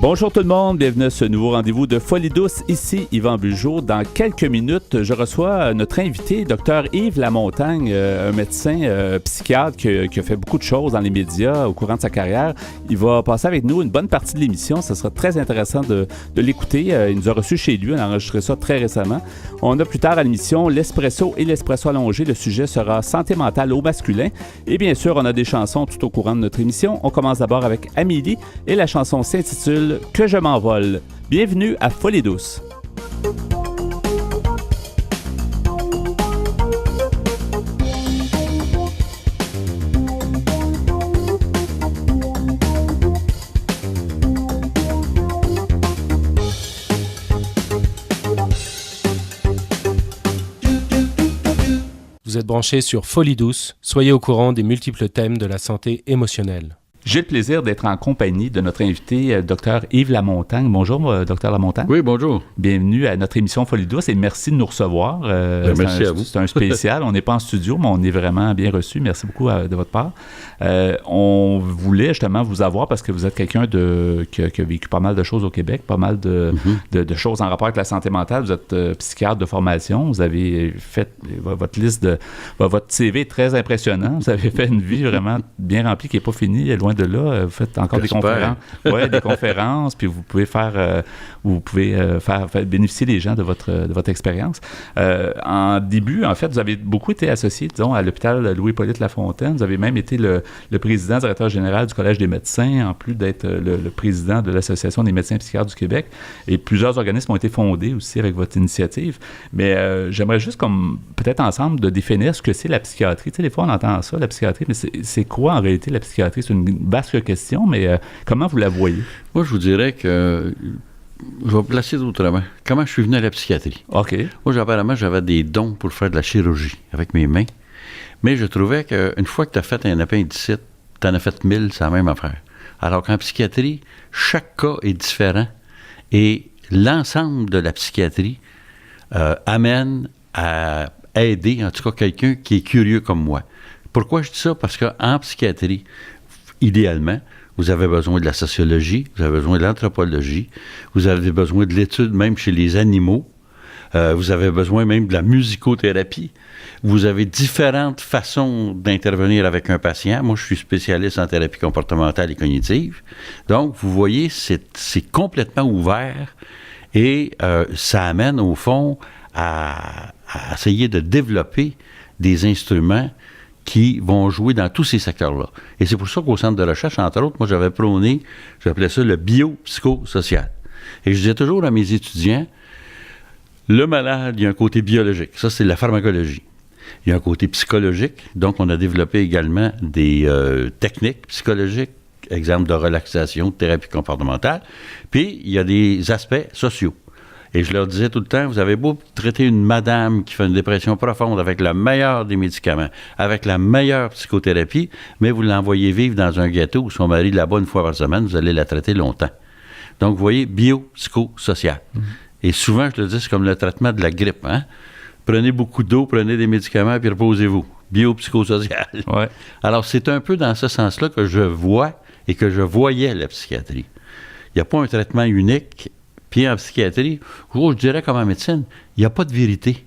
Bonjour tout le monde, bienvenue à ce nouveau rendez-vous de Folie douce. Ici Yvan Bugeaud. Dans quelques minutes, je reçois notre invité, Dr Yves Lamontagne, un médecin psychiatre qui a fait beaucoup de choses dans les médias au courant de sa carrière. Il va passer avec nous une bonne partie de l'émission. Ça sera très intéressant de l'écouter. Il nous a reçus chez lui, on a enregistré ça très récemment. On a plus tard à l'émission l'espresso et l'espresso allongé. Le sujet sera santé mentale au masculin. Et bien sûr, on a des chansons tout au courant de notre émission. On commence d'abord avec Amélie et la chanson s'intitule Que je m'envole. Bienvenue à Folie douce. Vous êtes branchés sur Folie douce. Soyez au courant des multiples thèmes de la santé émotionnelle. J'ai le plaisir d'être en compagnie de notre invité, Dr Yves Lamontagne. Bonjour, Dr Lamontagne. Oui, bonjour. Bienvenue à notre émission Folie douce et merci de nous recevoir. Merci à vous. C'est un spécial. On n'est pas en studio, mais on est vraiment bien reçu. Merci beaucoup de votre part. On voulait justement vous avoir parce que vous êtes quelqu'un qui a vécu pas mal de choses au Québec, pas mal de choses en rapport avec la santé mentale. Vous êtes psychiatre de formation. Vous avez fait votre liste votre CV est très impressionnant. Vous avez fait une vie vraiment bien remplie qui n'est pas finie, loin de là. Vous faites encore des conférences. Oui, des conférences, puis vous pouvez faire bénéficier les gens de votre expérience. En début, en fait, vous avez beaucoup été associé, disons, à l'hôpital Louis-Hippolyte Lafontaine. Vous avez même été le président directeur général du Collège des médecins, en plus d'être le président de l'Association des médecins psychiatres du Québec. Et plusieurs organismes ont été fondés aussi avec votre initiative. Mais j'aimerais juste, comme peut-être ensemble, de définir ce que c'est la psychiatrie. Tu sais, des fois, on entend ça, la psychiatrie, mais c'est quoi en réalité la psychiatrie? C'est une vaste question, mais comment vous la voyez? Moi, je vous dirais que je vais placer autrement. Comment je suis venu à la psychiatrie? OK. Moi, apparemment, j'avais des dons pour faire de la chirurgie avec mes mains, mais je trouvais qu'une fois que tu as fait un appendicite, tu en as fait 1000, c'est la même affaire. Alors qu'en psychiatrie, chaque cas est différent et l'ensemble de la psychiatrie amène à aider, en tout cas, quelqu'un qui est curieux comme moi. Pourquoi je dis ça? Parce qu'en psychiatrie, idéalement, vous avez besoin de la sociologie, vous avez besoin de l'anthropologie, vous avez besoin de l'étude même chez les animaux, vous avez besoin même de la musicothérapie. Vous avez différentes façons d'intervenir avec un patient. Moi, je suis spécialiste en thérapie comportementale et cognitive. Donc, vous voyez, c'est complètement ouvert et ça amène, au fond, à essayer de développer des instruments qui vont jouer dans tous ces secteurs-là. Et c'est pour ça qu'au centre de recherche, entre autres, moi, j'avais prôné, j'appelais ça le biopsychosocial. Et je disais toujours à mes étudiants, le malade, il y a un côté biologique. Ça, c'est la pharmacologie. Il y a un côté psychologique. Donc, on a développé également des techniques psychologiques, exemple de relaxation, de thérapie comportementale. Puis, il y a des aspects sociaux. Et je leur disais tout le temps, vous avez beau traiter une madame qui fait une dépression profonde avec le meilleur des médicaments, avec la meilleure psychothérapie, mais vous l'envoyez vivre dans un ghetto où son mari là-bas une fois par semaine, vous allez la traiter longtemps. Donc, vous voyez, biopsychosocial. Et souvent, je le dis, c'est comme le traitement de la grippe. Hein? Prenez beaucoup d'eau, prenez des médicaments, puis reposez-vous. Biopsychosocial. Ouais. Alors, c'est un peu dans ce sens-là que je vois et que je voyais la psychiatrie. Il n'y a pas un traitement unique. Puis en psychiatrie, je dirais comme en médecine, il n'y a pas de vérité.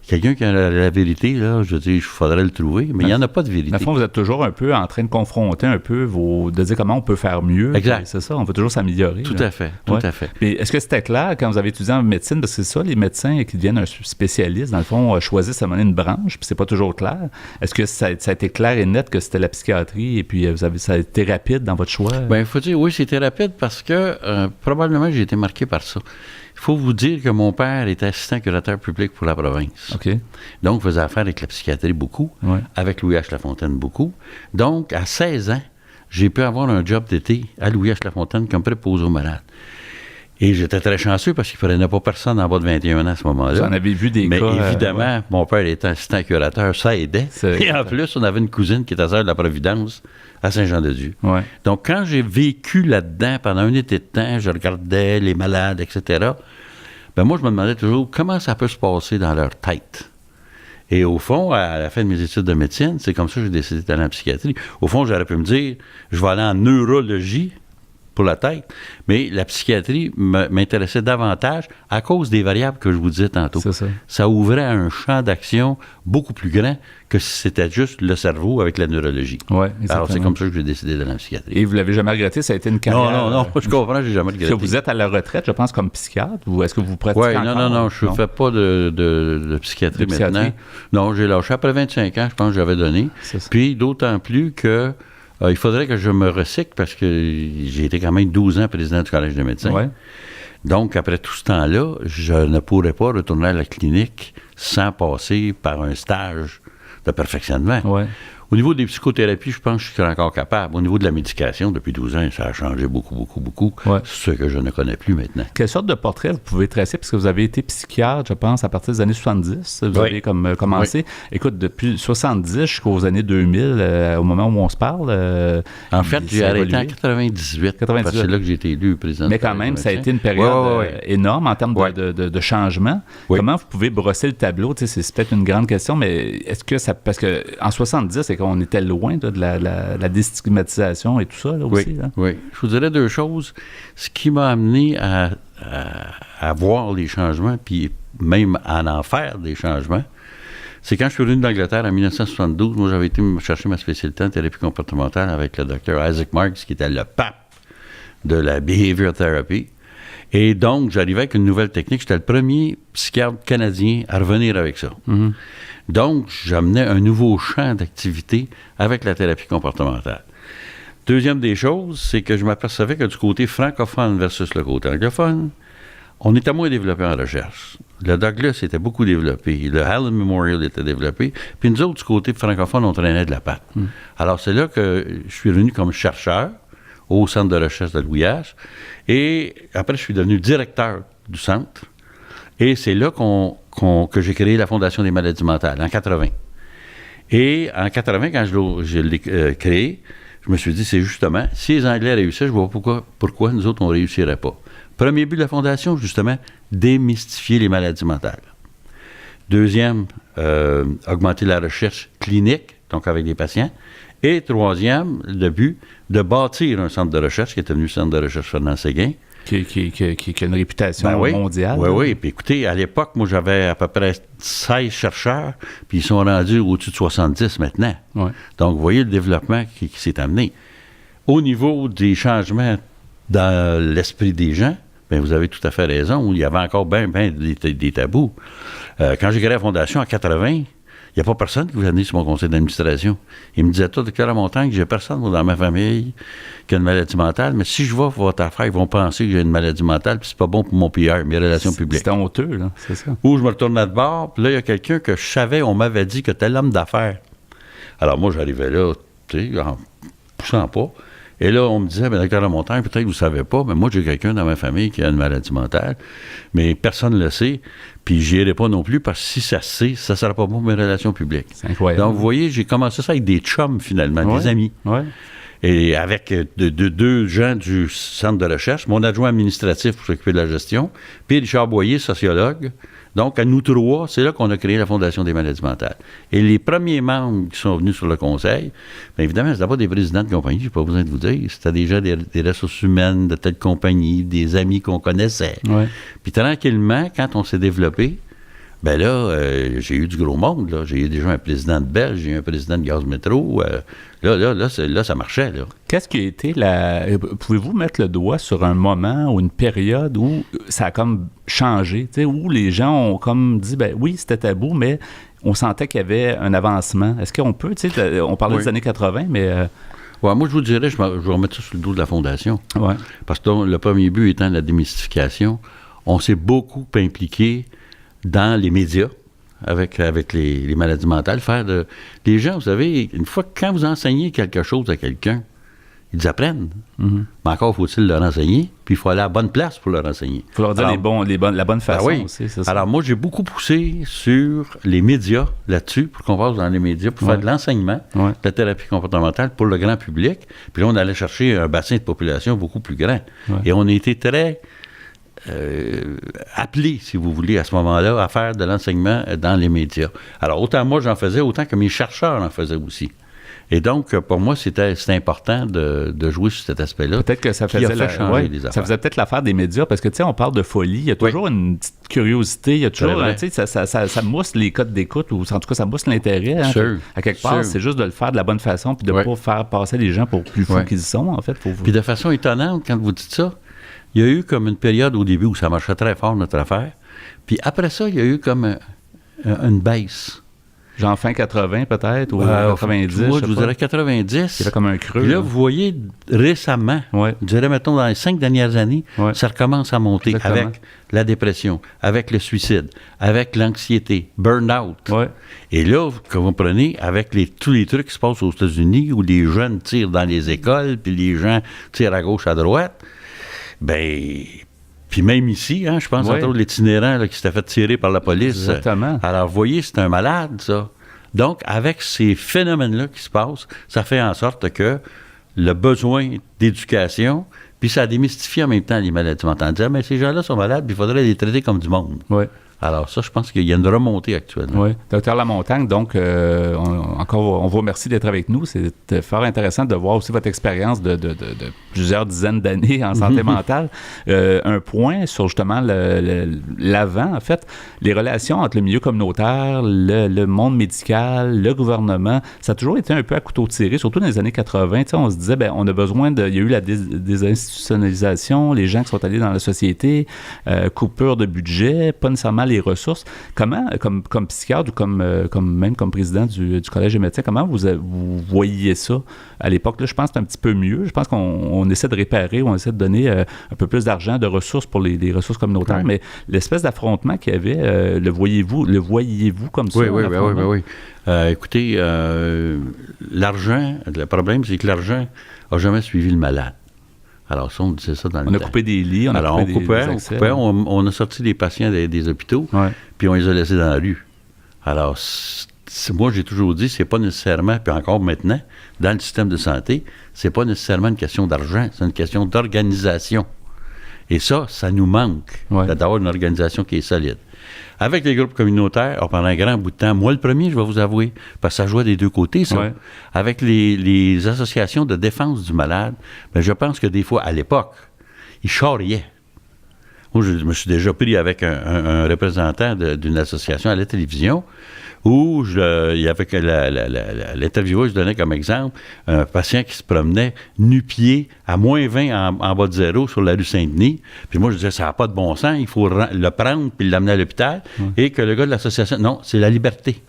Quelqu'un qui a la vérité, là, je dis, il faudrait le trouver, mais il n'y en a pas de vérité. Dans le fond, vous êtes toujours un peu en train de confronter un peu de dire comment on peut faire mieux. Exact. C'est ça, on peut toujours s'améliorer. Tout là. à fait, tout à fait. Mais est-ce que c'était clair quand vous avez étudié en médecine? Parce que c'est ça, les médecins qui deviennent un spécialiste, dans le fond, choisissent à mener une branche, puis c'est pas toujours clair. Est-ce que ça a été clair et net que c'était la psychiatrie, et puis ça a été rapide dans votre choix? Bien, il faut dire, oui, c'était rapide parce que probablement j'ai été marqué par ça. Il faut vous dire que mon père était assistant curateur public pour la province. OK. Donc, faisait affaire avec la psychiatrie beaucoup, avec Louis H. Lafontaine beaucoup. Donc, à 16 ans, j'ai pu avoir un job d'été à Louis H. Lafontaine comme préposé aux malades. Et j'étais très chanceux parce qu'il ne prenait pas personne en bas de 21 ans à ce moment-là. Vous en avez vu des cas. Mais évidemment, mon père était assistant curateur, ça aidait. Et en plus, on avait une cousine qui était sœur de la Providence à Saint-Jean-de-Dieu. Ouais. Donc, quand j'ai vécu là-dedans pendant un été de temps, je regardais les malades, etc., ben moi, je me demandais toujours comment ça peut se passer dans leur tête. Et au fond, à la fin de mes études de médecine, c'est comme ça que j'ai décidé d'aller en psychiatrie. Au fond, j'aurais pu me dire, je vais aller en neurologie, pour la tête, mais la psychiatrie m'intéressait davantage à cause des variables que je vous disais tantôt. C'est ça. Ça ouvrait un champ d'action beaucoup plus grand que si c'était juste le cerveau avec la neurologie. Ouais, alors, c'est comme ça que j'ai décidé d'aller en psychiatrie. Et vous l'avez jamais regretté? Ça a été une carrière... Non, je comprends, j'ai jamais regretté. Est-ce que vous êtes à la retraite, je pense, comme psychiatre, ou est-ce que vous pratiquez encore? Non, je ne fais pas de psychiatrie maintenant. Non, j'ai lâché après 25 ans, je pense que j'avais donné. Puis, d'autant plus que il faudrait que je me recycle parce que j'ai été quand même 12 ans président du Collège des médecins. Ouais. Donc, après tout ce temps-là, je ne pourrais pas retourner à la clinique sans passer par un stage de perfectionnement. Ouais. Au niveau des psychothérapies, je pense que je suis encore capable. Au niveau de la médication, depuis 12 ans, ça a changé beaucoup. Ouais. Ce que je ne connais plus maintenant. Quelle sorte de portrait vous pouvez tracer? Parce que vous avez été psychiatre, je pense, à partir des années 70. Vous avez commencé. Oui. Écoute, depuis 70 jusqu'aux années 2000, au moment où on se parle... en fait, j'ai arrêté en 98. Parce que c'est là que j'ai été élu président. Mais quand même, ça a été une période énorme en termes de changement. Oui. Comment vous pouvez brosser le tableau? Tu sais, c'est peut-être une grande question, mais est-ce que ça... Parce qu'en 70, c'est qu'on était loin de la déstigmatisation et tout ça, là, aussi. Là. Oui. Je vous dirais deux choses. Ce qui m'a amené à voir les changements, puis même à en faire des changements, c'est quand je suis revenu d'Angleterre en 1972, moi, j'avais été chercher ma spécialité en thérapie comportementale avec le docteur Isaac Marks, qui était le pape de la behavior therapy. Et donc, j'arrivais avec une nouvelle technique. J'étais le premier psychiatre canadien à revenir avec ça. Mm-hmm. Donc, j'amenais un nouveau champ d'activité avec la thérapie comportementale. Deuxième des choses, c'est que je m'apercevais que du côté francophone versus le côté anglophone, on était moins développé en recherche. Le Douglas était beaucoup développé, le Allen Memorial était développé, puis nous autres, du côté francophone, on traînait de la patte. Mm. Alors, c'est là que je suis revenu comme chercheur au Centre de recherche de Louis H. Et après, je suis devenu directeur du centre. Et c'est là que j'ai créé la Fondation des maladies mentales, en 80. Et en 80, quand je l'ai créé, je me suis dit, c'est justement, si les Anglais réussissent, je ne vois pas pourquoi nous autres, on ne réussirait pas. Premier but de la Fondation, justement, démystifier les maladies mentales. Deuxième, augmenter la recherche clinique, donc avec des patients. Et troisième, le but de bâtir un centre de recherche qui est devenu le Centre de recherche Fernand Séguin. Qui a une réputation mondiale. Oui. Puis écoutez, à l'époque, moi, j'avais à peu près 16 chercheurs, puis ils sont rendus au-dessus de 70 maintenant. Ouais. Donc, vous voyez le développement qui s'est amené. Au niveau des changements dans l'esprit des gens, bien, vous avez tout à fait raison. Il y avait encore bien des tabous. Quand j'ai créé la Fondation en 80, il n'y a pas personne qui voulait venir sur mon conseil d'administration. Il me disait tout, docteur Lamontagne, que j'ai personne dans ma famille qui a une maladie mentale, mais si je vois votre affaire, ils vont penser que j'ai une maladie mentale, puis c'est pas bon pour mon PR, mes relations publiques. C'était honteux, là, c'est ça. Ou je me retournais de bord, puis là, il y a quelqu'un que je savais, on m'avait dit que tel homme d'affaires. Alors moi, j'arrivais là, tu sais, en poussant pas. Et là, on me disait, bien, docteur Lamontagne, peut-être que vous ne savez pas, mais moi, j'ai quelqu'un dans ma famille qui a une maladie mentale, mais personne ne le sait, puis je n'irai pas non plus, parce que si ça se sait, ça ne sera pas bon pour mes relations publiques. C'est incroyable. Donc, vous voyez, j'ai commencé ça avec des chums, finalement, des amis. Ouais. Et avec deux gens du centre de recherche, mon adjoint administratif pour s'occuper de la gestion, puis Richard Boyer, sociologue. Donc, à nous trois, c'est là qu'on a créé la Fondation des maladies mentales. Et les premiers membres qui sont venus sur le conseil, bien évidemment, ce n'étaient pas des présidents de compagnie, je n'ai pas besoin de vous dire. C'était déjà des ressources humaines de telle compagnie, des amis qu'on connaissait. Ouais. Puis tranquillement, quand on s'est développé, bien là, j'ai eu du gros monde. Là. J'ai eu déjà un président de Belge, j'ai eu un président de Gaz Métro. Là, ça marchait. Là. Qu'est-ce qui a été Pouvez-vous mettre le doigt sur un moment ou une période où ça a comme changé, où les gens ont comme dit, ben oui, c'était tabou, mais on sentait qu'il y avait un avancement. Est-ce qu'on peut, on parlait des années 80, mais... Ouais, moi, je vous dirais, je vais remettre ça sur le dos de la Fondation. Ouais. Parce que le premier but étant la démystification, on s'est beaucoup impliqué dans les médias, avec les maladies mentales, les gens, vous savez, une fois que quand vous enseignez quelque chose à quelqu'un, ils apprennent. Mm-hmm. Mais encore faut-il leur enseigner, puis il faut aller à la bonne place pour leur enseigner. Il faut leur dire la bonne façon aussi, c'est ça. Alors moi, j'ai beaucoup poussé sur les médias là-dessus, pour qu'on passe dans les médias, pour faire de l'enseignement, de la thérapie comportementale pour le grand public. Puis là, on allait chercher un bassin de population beaucoup plus grand. Ouais. Et on a été très... appelé, si vous voulez, à ce moment-là, à faire de l'enseignement dans les médias. Alors, autant moi j'en faisais, autant que mes chercheurs en faisaient aussi. Et donc, pour moi, c'était important de jouer sur cet aspect-là. Peut-être que ça faisait, ça faisait peut-être l'affaire des médias, parce que, tu sais, on parle de folie, il y a toujours une petite curiosité, il y a toujours, tu sais, ça mousse les codes d'écoute, ou en tout cas, ça mousse l'intérêt. Hein, à quelque part, c'est juste de le faire de la bonne façon, puis de ne pas faire passer les gens pour plus fous qu'ils sont, en fait. Puis de façon étonnante, quand vous dites ça, il y a eu comme une période au début où ça marchait très fort, notre affaire. Puis après ça, il y a eu comme une baisse. Genre fin 80 peut-être, ou 90. Moi, je vous dirais 90. Il y avait comme un creux. Puis là, vous voyez, récemment, je dirais, mettons, dans les 5 dernières années, ça recommence à monter avec la dépression, avec le suicide, avec l'anxiété, burn-out. Et là, quand vous prenez, avec tous les trucs qui se passent aux États-Unis, où les jeunes tirent dans les écoles, puis les gens tirent à gauche, à droite, ben... Puis même ici, hein, je pense à l'itinérant qui s'était fait tirer par la police. Exactement. Alors, vous voyez, c'est un malade, ça. Donc, avec ces phénomènes-là qui se passent, ça fait en sorte que le besoin d'éducation, puis ça démystifie en même temps les maladies mentales. Dire, mais ces gens-là sont malades, puis il faudrait les traiter comme du monde. Oui. Alors ça, je pense qu'il y a une remontée actuellement. Oui. Docteur Lamontagne, donc, on vous remercie d'être avec nous. C'est fort intéressant de voir aussi votre expérience de plusieurs dizaines d'années en santé mentale. Un point sur justement l'avant, en fait, les relations entre le milieu communautaire, le monde médical, le gouvernement, ça a toujours été un peu à couteau tiré, surtout dans les années 80. On se disait, on a besoin il y a eu la désinstitutionnalisation, les gens qui sont allés dans la société, coupure de budget, pas nécessairement les ressources. Comment, comme psychiatre ou même comme président du Collège des médecins, comment vous voyiez ça à l'époque? Là, je pense que c'est un petit peu mieux. Je pense qu'on essaie de réparer, on essaie de donner un peu plus d'argent, de ressources pour les ressources communautaires, mais l'espèce d'affrontement qu'il y avait, le voyiez-vous comme ça? Oui. Écoutez, l'argent, le problème, c'est que l'argent n'a jamais suivi le malade. Alors, ça, on disait ça dans le temps. On a coupé des lits, on coupait, on a sorti des patients des hôpitaux, puis on les a laissés dans la rue. Alors, moi, j'ai toujours dit, c'est pas nécessairement, puis encore maintenant, dans le système de santé, c'est pas nécessairement une question d'argent, c'est une question d'organisation. Et ça nous manque d'avoir une organisation qui est solide. Avec les groupes communautaires, pendant un grand bout de temps, moi le premier, je vais vous avouer, parce que ça jouait des deux côtés, ça. Avec les associations de défense du malade, je pense que des fois, à l'époque, ils charriaient. Moi, je me suis déjà pris avec un représentant d'une association à la télévision où il y avait l'intervieweur, je donnais comme exemple un patient qui se promenait nu-pied à moins 20 en bas de zéro sur la rue Saint-Denis. Puis moi, je disais, ça n'a pas de bon sens, il faut le prendre puis l'amener à l'hôpital. Et que le gars de l'association, non, c'est la liberté.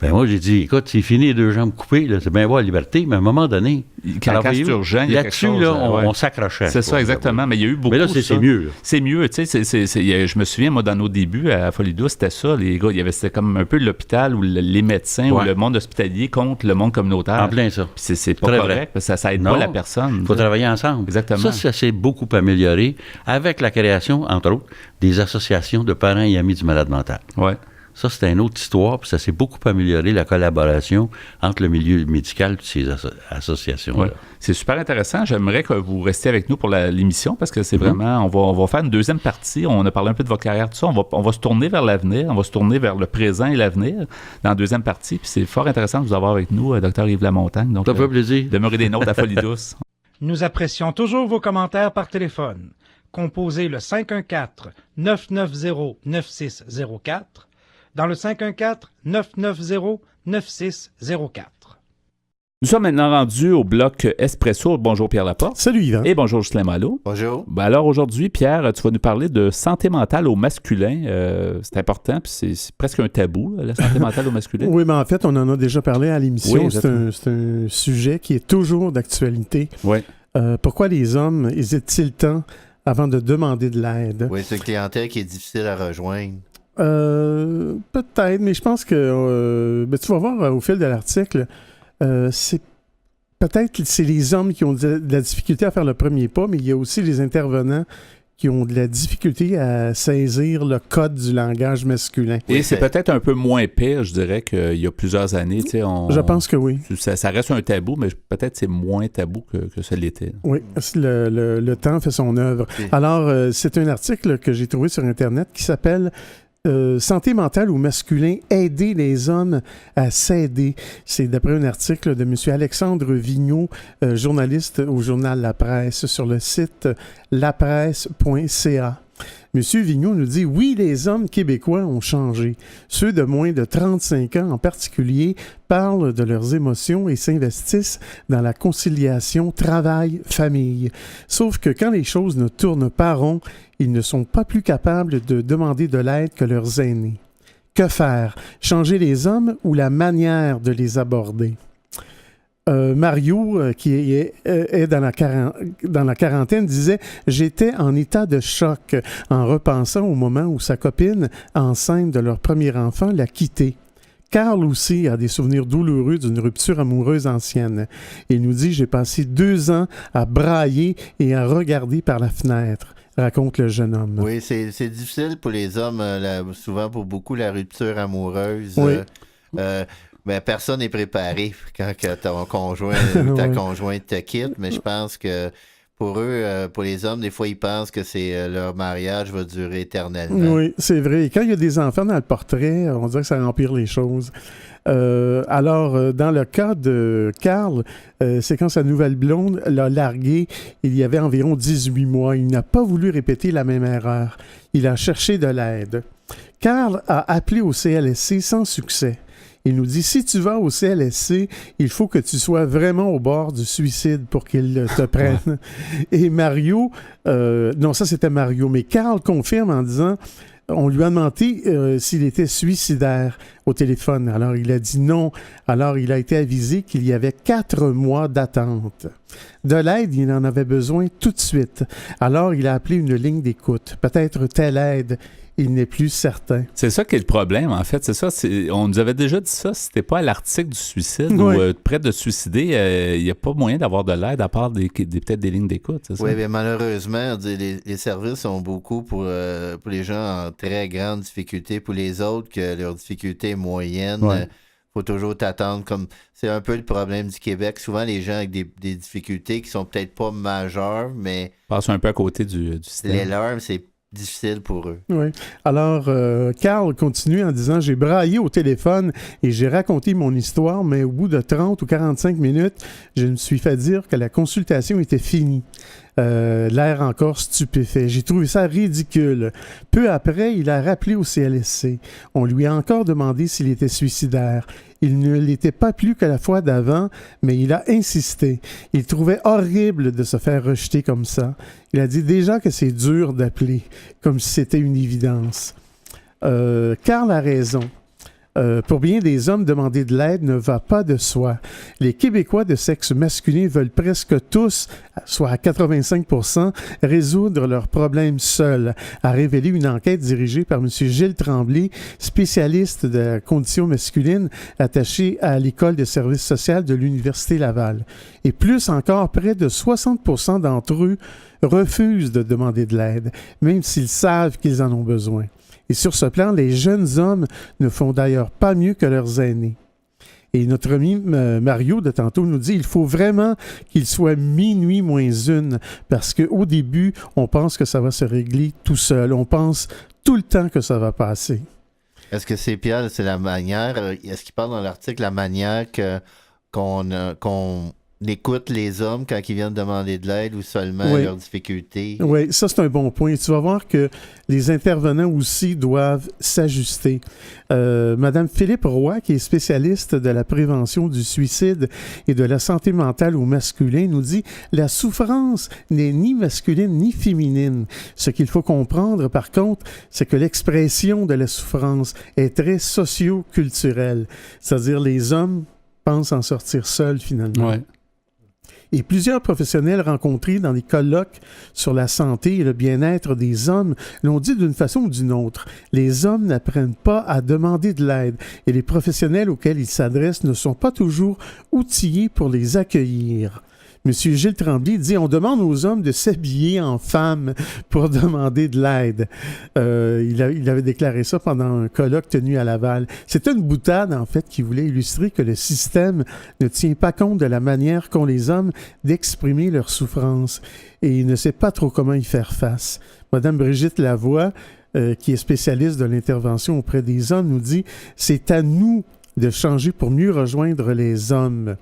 Ben moi, j'ai dit, écoute, c'est fini les deux jambes coupées, là, c'est bien beau la liberté, mais à un moment donné, quand c'est urgent, il y a quelque chose. Là, on s'accrochait. C'est ça, exactement, mais il y a eu beaucoup. Mais là, c'est mieux. C'est mieux, tu sais, je me souviens, moi, dans nos débuts à Folie Douce, c'était ça, les gars, c'était comme un peu l'hôpital ou les médecins ou le monde hospitalier contre le monde communautaire. En plein ça. Puis c'est pas correct, parce que ça aide pas la personne. Il faut travailler ensemble. Exactement. Ça s'est beaucoup amélioré avec la création, entre autres, des associations de parents et amis du malade mental. Oui. Ça, c'est une autre histoire, puis ça s'est beaucoup amélioré, la collaboration entre le milieu médical et ces associations-là. Ouais. C'est super intéressant. J'aimerais que vous restiez avec nous pour l'émission, parce que c'est vraiment... On va faire une deuxième partie. On a parlé un peu de votre carrière, tout ça. On va se tourner vers l'avenir. On va se tourner vers le présent et l'avenir dans la deuxième partie. Puis c'est fort intéressant de vous avoir avec nous, Dr Yves Lamontagne. Donc, ça fait plaisir. Demeurez des nôtres à Folie Douce. Nous apprécions toujours vos commentaires par téléphone. Composez le 514-990-9604 dans le 514-990-9604. Nous sommes maintenant rendus au bloc Espresso. Bonjour Pierre Laporte. Salut Yvan. Et bonjour Ghislain Malo. Bonjour. Ben alors aujourd'hui, Pierre, tu vas nous parler de santé mentale au masculin. C'est important, puis c'est presque un tabou, la santé mentale au masculin. Oui, mais en fait, on en a déjà parlé à l'émission. Oui, c'est un sujet qui est toujours d'actualité. Oui. Pourquoi les hommes hésitent-ils tant avant de demander de l'aide? Oui, c'est une clientèle qui est difficile à rejoindre. Peut-être, mais je pense que tu vas voir au fil de l'article, c'est les hommes qui ont de la difficulté à faire le premier pas, mais il y a aussi les intervenants qui ont de la difficulté à saisir le code du langage masculin. Et c'est peut-être un peu moins pire, je dirais, qu'il y a plusieurs années. Je pense que oui. Ça reste un tabou, mais peut-être c'est moins tabou que ça l'était. Oui, le temps fait son œuvre. Alors, c'est un article que j'ai trouvé sur Internet qui s'appelle Santé mentale au masculin, aider les hommes à s'aider. C'est d'après un article de M. Alexandre Vigneault, journaliste au journal La Presse, sur le site lapresse.ca. M. Vigneault nous dit « Oui, les hommes québécois ont changé. Ceux de moins de 35 ans en particulier parlent de leurs émotions et s'investissent dans la conciliation travail-famille. Sauf que quand les choses ne tournent pas rond, ils ne sont pas plus capables de demander de l'aide que leurs aînés. Que faire? Changer les hommes ou la manière de les aborder? » Mario, qui est dans la quarantaine, disait « J'étais en état de choc en repensant au moment où sa copine, enceinte de leur premier enfant, l'a quitté. » Carl aussi a des souvenirs douloureux d'une rupture amoureuse ancienne. Il nous dit « J'ai passé 2 ans à brailler et à regarder par la fenêtre. » raconte le jeune homme. Oui, c'est difficile pour les hommes, souvent pour beaucoup, la rupture amoureuse. Oui. Ben, personne n'est préparé quand que ton conjoint ou ta conjointe te quitte, mais je pense que pour eux, pour les hommes, des fois, ils pensent que leur mariage va durer éternellement. Oui, c'est vrai. Et quand il y a des enfants dans le portrait, on dirait que ça empire les choses. Alors, dans le cas de Carl, c'est quand sa nouvelle blonde l'a largué, il y avait environ 18 mois. Il n'a pas voulu répéter la même erreur. Il a cherché de l'aide. Carl a appelé au CLSC sans succès. Il nous dit, si tu vas au CLSC, il faut que tu sois vraiment au bord du suicide pour qu'ils te prennent. Et Mario, non, ça c'était Mario, mais Carl confirme en disant, on lui a demandé s'il était suicidaire au téléphone. Alors, il a dit non. Alors, il a été avisé qu'il y avait 4 mois d'attente. De l'aide, il en avait besoin tout de suite. Alors, il a appelé une ligne d'écoute. Peut-être telle aide. Il n'est plus certain. C'est ça qui est le problème, en fait. C'est ça. On nous avait déjà dit ça. C'était pas à l'article du suicide Oui. ou près de se suicider, il n'y a pas moyen d'avoir de l'aide à part peut-être des lignes d'écoute. C'est ça? Oui, mais malheureusement, les services sont beaucoup pour les gens en très grande difficulté. Pour les autres, que leur difficulté est moyenne, faut toujours t'attendre. C'est un peu le problème du Québec. Souvent, les gens avec des difficultés qui sont peut-être pas majeures, mais Passent un peu à côté du système. les leurs, c'est difficile pour eux. Oui. Alors, Carl continue en disant « J'ai braillé au téléphone et j'ai raconté mon histoire, mais au bout de 30 ou 45 minutes, je me suis fait dire que la consultation était finie. L'air encore stupéfait. J'ai trouvé ça ridicule. Peu après, il a rappelé au CLSC. On lui a encore demandé s'il était suicidaire. Il ne l'était pas plus que la fois d'avant, mais il a insisté. Il trouvait horrible de se faire rejeter comme ça. Il a dit déjà que c'est dur d'appeler, comme si c'était une évidence. Carl a raison. Pour bien des hommes, demander de l'aide ne va pas de soi. Les Québécois de sexe masculin veulent presque tous, soit à 85%, résoudre leurs problèmes seuls, a révélé une enquête dirigée par M. Gilles Tremblay, spécialiste de la condition masculine attaché à l'École de services sociaux de l'Université Laval. Et plus encore, près de 60% d'entre eux refusent de demander de l'aide, même s'ils savent qu'ils en ont besoin. Et sur ce plan, les jeunes hommes ne font d'ailleurs pas mieux que leurs aînés. Et notre ami Mario de tantôt nous dit il faut vraiment qu'il soit minuit moins 1 parce qu'au début, on pense que ça va se régler tout seul. On pense tout le temps que ça va passer. Est-ce que c'est Pierre, c'est la manière, est-ce qu'il parle dans l'article la manière qu'on écoute les hommes quand ils viennent demander de l'aide ou seulement leurs difficultés? Oui, ça c'est un bon point. Et tu vas voir que les intervenants aussi doivent s'ajuster. Madame Philippe Roy, qui est spécialiste de la prévention du suicide et de la santé mentale au masculin, nous dit « La souffrance n'est ni masculine ni féminine. Ce qu'il faut comprendre, par contre, c'est que l'expression de la souffrance est très socio-culturelle. C'est-à-dire les hommes pensent en sortir seuls, finalement. Ouais. Et plusieurs professionnels rencontrés dans des colloques sur la santé et le bien-être des hommes l'ont dit d'une façon ou d'une autre. Les hommes n'apprennent pas à demander de l'aide et les professionnels auxquels ils s'adressent ne sont pas toujours outillés pour les accueillir. M. Gilles Tremblay dit « On demande aux hommes de s'habiller en femmes pour demander de l'aide. » Il avait déclaré ça pendant un colloque tenu à Laval. C'était une boutade, en fait, qui voulait illustrer que le système ne tient pas compte de la manière qu'ont les hommes d'exprimer leur souffrance et il ne sait pas trop comment y faire face. Madame Brigitte Lavoie, qui est spécialiste de l'intervention auprès des hommes, nous dit « C'est à nous de changer pour mieux rejoindre les hommes. »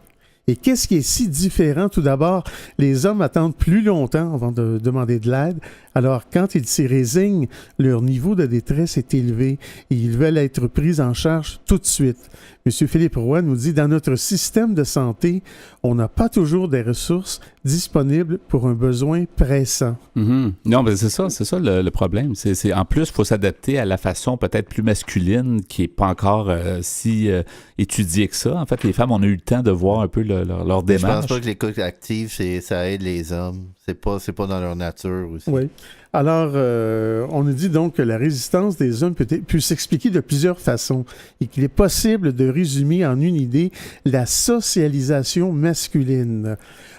Et qu'est-ce qui est si différent? Tout d'abord, les hommes attendent plus longtemps avant de demander de l'aide. Alors, quand ils s'y résignent, leur niveau de détresse est élevé et ils veulent être pris en charge tout de suite. M. Philippe Roy nous dit « Dans notre système de santé, on n'a pas toujours des ressources disponibles pour un besoin pressant. » Non, mais c'est ça le problème. En plus, il faut s'adapter à la façon peut-être plus masculine qui n'est pas encore si étudiée que ça. En fait, les femmes, on a eu le temps de voir un peu leur démarche. Je pense pas que l'écoute active, ça aide les hommes. C'est pas dans leur nature aussi. Oui. Alors, on nous dit donc que la résistance des hommes peut s'expliquer de plusieurs façons et qu'il est possible de résumer en une idée la socialisation masculine.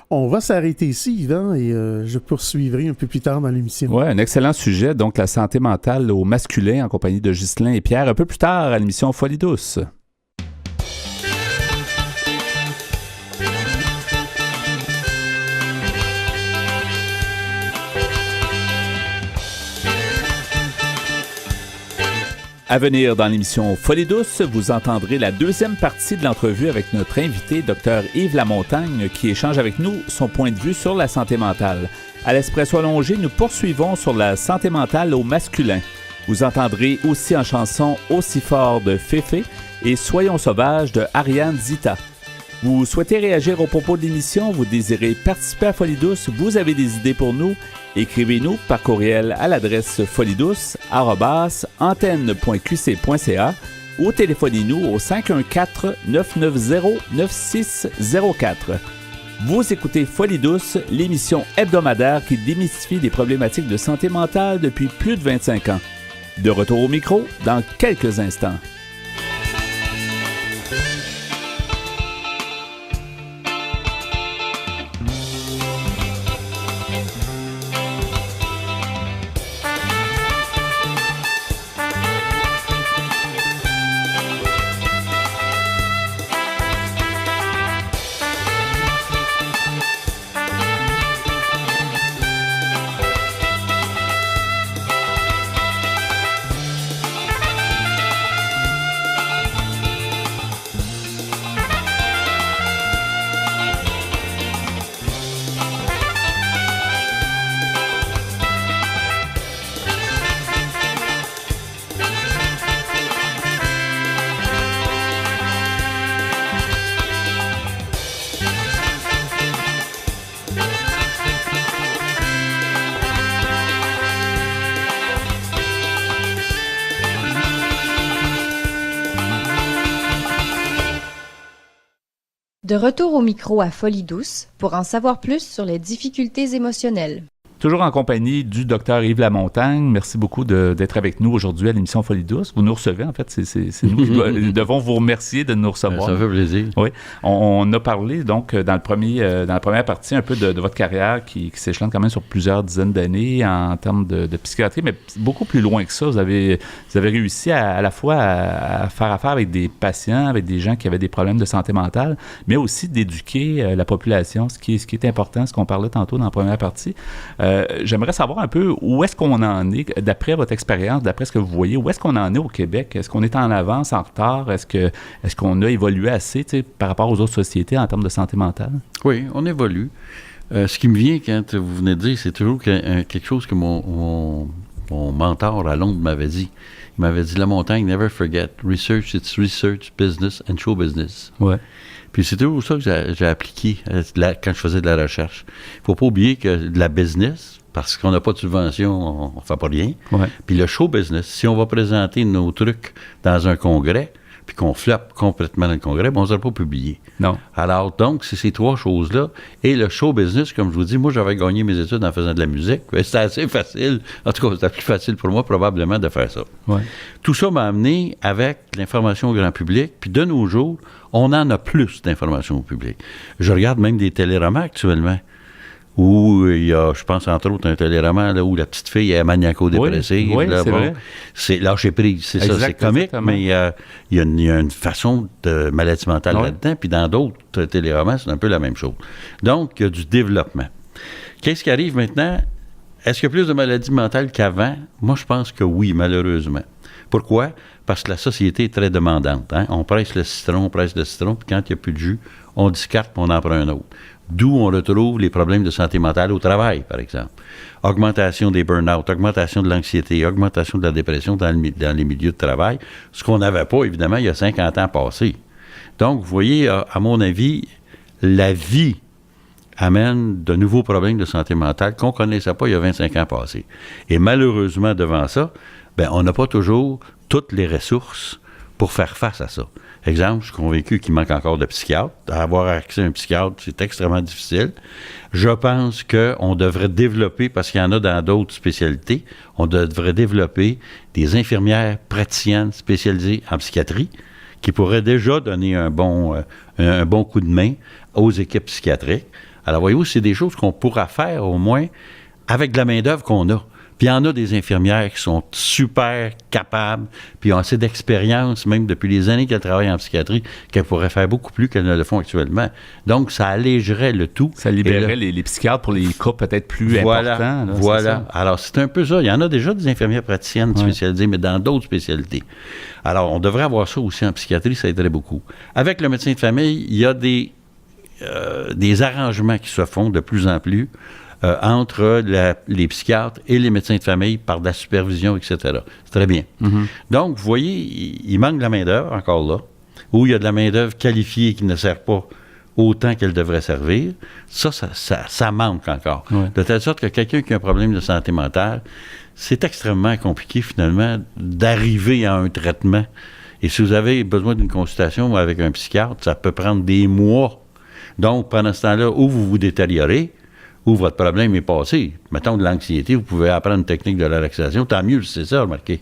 On va s'arrêter ici, Yvan, et je poursuivrai un peu plus tard dans l'émission. Oui, un excellent sujet. Donc, la santé mentale au masculin en compagnie de Ghislain et Pierre, un peu plus tard à l'émission Folie douce. À venir dans l'émission Folie douce, vous entendrez la deuxième partie de l'entrevue avec notre invité, Dr Yves Lamontagne, qui échange avec nous son point de vue sur la santé mentale. À l'Espresso allongé, nous poursuivons sur la santé mentale au masculin. Vous entendrez aussi en chanson Aussi fort de Féfé et Soyons sauvages de Ariane Zita. Vous souhaitez réagir aux propos de l'émission, vous désirez participer à Folie douce, vous avez des idées pour nous, écrivez-nous par courriel à l'adresse folieDouce@antenne.qc.ca ou téléphonez-nous au 514-990-9604. Vous écoutez Folie douce, l'émission hebdomadaire qui démystifie les problématiques de santé mentale depuis plus de 25 ans. De retour au micro dans quelques instants. De retour au micro à Folie douce pour en savoir plus sur les difficultés émotionnelles. Toujours en compagnie du Dr Yves Lamontagne. Merci beaucoup d'être avec nous aujourd'hui à l'émission Folie douce. Vous nous recevez, en fait, c'est nous qui devons vous remercier de nous recevoir. Ça fait plaisir. Oui. On a parlé, donc, dans la première partie, un peu de votre carrière qui s'échelonne quand même sur plusieurs dizaines d'années en termes de psychiatrie, mais beaucoup plus loin que ça. Vous avez réussi à la fois à faire affaire avec des patients, avec des gens qui avaient des problèmes de santé mentale, mais aussi d'éduquer la population, ce qui est important, ce qu'on parlait tantôt dans la première partie. J'aimerais savoir un peu où est-ce qu'on en est, d'après votre expérience, d'après ce que vous voyez, où est-ce qu'on en est au Québec? Est-ce qu'on est en avance, en retard? Est-ce qu'on a évolué assez par rapport aux autres sociétés en termes de santé mentale? Oui, on évolue. Ce qui me vient quand vous venez de dire, c'est toujours quelque chose que mon mentor à Londres m'avait dit. Il m'avait dit, Lamontagne, never forget, research, it's research, business and show business. Ouais. Puis c'est toujours ça que j'ai appliqué quand je faisais de la recherche. Il ne faut pas oublier que de la business, parce qu'on n'a pas de subvention, on ne fait pas rien. Ouais. Puis le show business, si on va présenter nos trucs dans un congrès, puis qu'on floppe complètement dans le Congrès, on ne sera pas publié. Non. Alors, donc, c'est ces 3 choses-là. Et le show business, comme je vous dis, moi, j'avais gagné mes études en faisant de la musique. C'était assez facile. En tout cas, c'était plus facile pour moi, probablement, de faire ça. Ouais. Tout ça m'a amené avec l'information au grand public. Puis de nos jours, on en a plus d'informations au public. Je regarde même des téléromans actuellement, où il y a, je pense, entre autres, un téléroman là, où la petite fille est maniaco-dépressive. Oui, là, c'est vrai. C'est lâcher prise, c'est ça, c'est comique, exactement. mais il y a une façon de maladie mentale là-dedans, puis dans d'autres téléromans, c'est un peu la même chose. Donc, il y a du développement. Qu'est-ce qui arrive maintenant? Est-ce qu'il y a plus de maladies mentales qu'avant? Moi, je pense que oui, malheureusement. Pourquoi? Parce que la société est très demandante. Hein? On presse le citron, puis quand il n'y a plus de jus, on discarte, puis on en prend un autre. D'où on retrouve les problèmes de santé mentale au travail, par exemple. Augmentation des burn-out, augmentation de l'anxiété, augmentation de la dépression dans les milieux de travail, ce qu'on n'avait pas, évidemment, il y a 50 ans passés. Donc, vous voyez, à mon avis, la vie amène de nouveaux problèmes de santé mentale qu'on ne connaissait pas il y a 25 ans passés. Et malheureusement, devant ça, on n'a pas toujours toutes les ressources pour faire face à ça. Exemple, je suis convaincu qu'il manque encore de psychiatres. Avoir accès à un psychiatre, c'est extrêmement difficile. Je pense qu'on devrait développer, parce qu'il y en a dans d'autres spécialités, on devrait développer des infirmières praticiennes spécialisées en psychiatrie qui pourraient déjà donner un bon coup de main aux équipes psychiatriques. Alors, voyez-vous, c'est des choses qu'on pourra faire au moins avec de la main-d'œuvre qu'on a. Puis il y en a des infirmières qui sont super capables, puis ont assez d'expérience, même depuis les années qu'elles travaillent en psychiatrie, qu'elles pourraient faire beaucoup plus qu'elles ne le font actuellement. Donc, ça allégerait le tout. Ça libérerait les psychiatres pour les cas peut-être plus importants. Là, voilà. Alors, c'est un peu ça. Il y en a déjà des infirmières praticiennes spécialisées, mais dans d'autres spécialités. Alors, on devrait avoir ça aussi en psychiatrie, ça aiderait beaucoup. Avec le médecin de famille, il y a des arrangements qui se font de plus en plus entre les psychiatres et les médecins de famille par de la supervision, etc. C'est très bien. Mm-hmm. Donc, vous voyez, il manque de la main-d'œuvre encore là, où il y a de la main-d'œuvre qualifiée qui ne sert pas autant qu'elle devrait servir. Ça manque encore. Ouais. De telle sorte que quelqu'un qui a un problème de santé mentale, c'est extrêmement compliqué, finalement, d'arriver à un traitement. Et si vous avez besoin d'une consultation avec un psychiatre, ça peut prendre des mois. Donc, pendant ce temps-là, où vous vous détériorez, où votre problème est passé. Mettons de l'anxiété, vous pouvez apprendre une technique de relaxation, tant mieux, c'est ça, remarquez.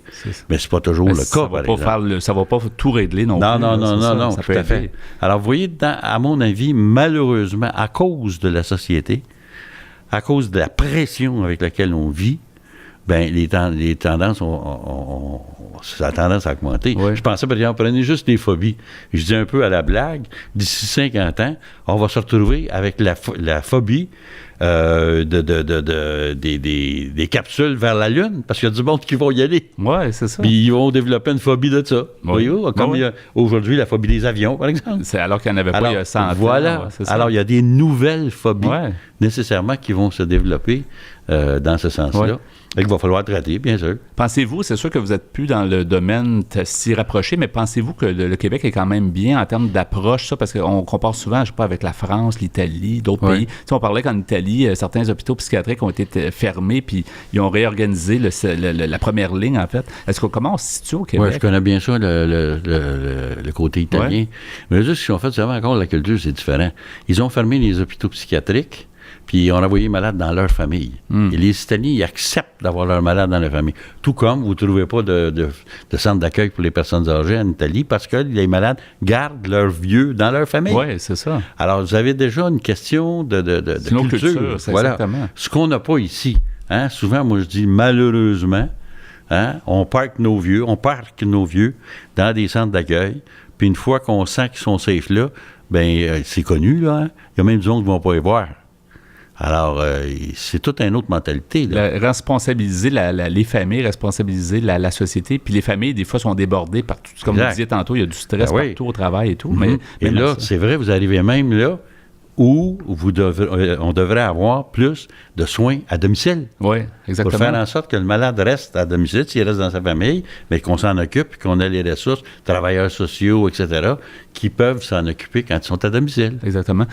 Mais c'est pas toujours le cas, par exemple. Ça va pas tout régler non plus. Non, tout à fait. Alors, vous voyez, à mon avis, malheureusement, à cause de la société, à cause de la pression avec laquelle on vit, les tendances ça a tendance à augmenter. Oui. Je pensais, par exemple, prenez juste les phobies. Je dis un peu à la blague, d'ici 50 ans, on va se retrouver avec la phobie des capsules vers la Lune, parce qu'il y a du monde qui vont y aller. Oui, c'est ça. Puis ils vont développer une phobie de ça. Voyez-vous, comme il y a aujourd'hui la phobie des avions, par exemple. C'est alors qu'il n'y en avait pas il y a 100 ans. Voilà. Alors, il y a des nouvelles phobies nécessairement qui vont se développer dans ce sens-là. Et qu'il va falloir traiter, bien sûr. Pensez-vous, c'est sûr que vous n'êtes plus dans le domaine si rapproché, mais pensez-vous que le Québec est quand même bien en termes d'approche, ça, parce qu'on compare souvent, je ne sais pas, avec la France, l'Italie, d'autres pays. Tu sais, on parlait qu'en Italie, certains hôpitaux psychiatriques ont été fermés, puis ils ont réorganisé la première ligne, en fait. Comment on se situe au Québec? Oui, je connais bien ça, le côté italien. Mais juste ce qu'ils ont fait, c'est vraiment encore la culture, c'est différent. Ils ont fermé les hôpitaux psychiatriques, puis ils ont envoyé les malades dans leur famille. Et les Italiens, ils acceptent d'avoir leurs malades dans leur famille. Tout comme vous ne trouvez pas de centre d'accueil pour les personnes âgées en Italie, parce que les malades gardent leurs vieux dans leur famille. Oui, c'est ça. Alors, vous avez déjà une question de culture. Voilà. Exactement. Ce qu'on n'a pas ici. Hein? Souvent, moi, je dis malheureusement, on parque nos vieux dans des centres d'accueil, puis une fois qu'on sent qu'ils sont safe là, c'est connu, là. Hein? Il y a même des gens qui ne vont pas y voir. Alors, c'est toute une autre mentalité. Là. Responsabiliser les familles, responsabiliser la société. Puis les familles, des fois, sont débordées par tout. Comme vous disiez tantôt, il y a du stress partout au travail et tout. Mais là, c'est vrai, vous arrivez même là où on devrait avoir plus de soins à domicile. Oui, exactement. Pour faire en sorte que le malade reste à domicile, s'il reste dans sa famille, mais qu'on s'en occupe, qu'on ait les ressources, travailleurs sociaux, etc., qui peuvent s'en occuper quand ils sont à domicile. Exactement.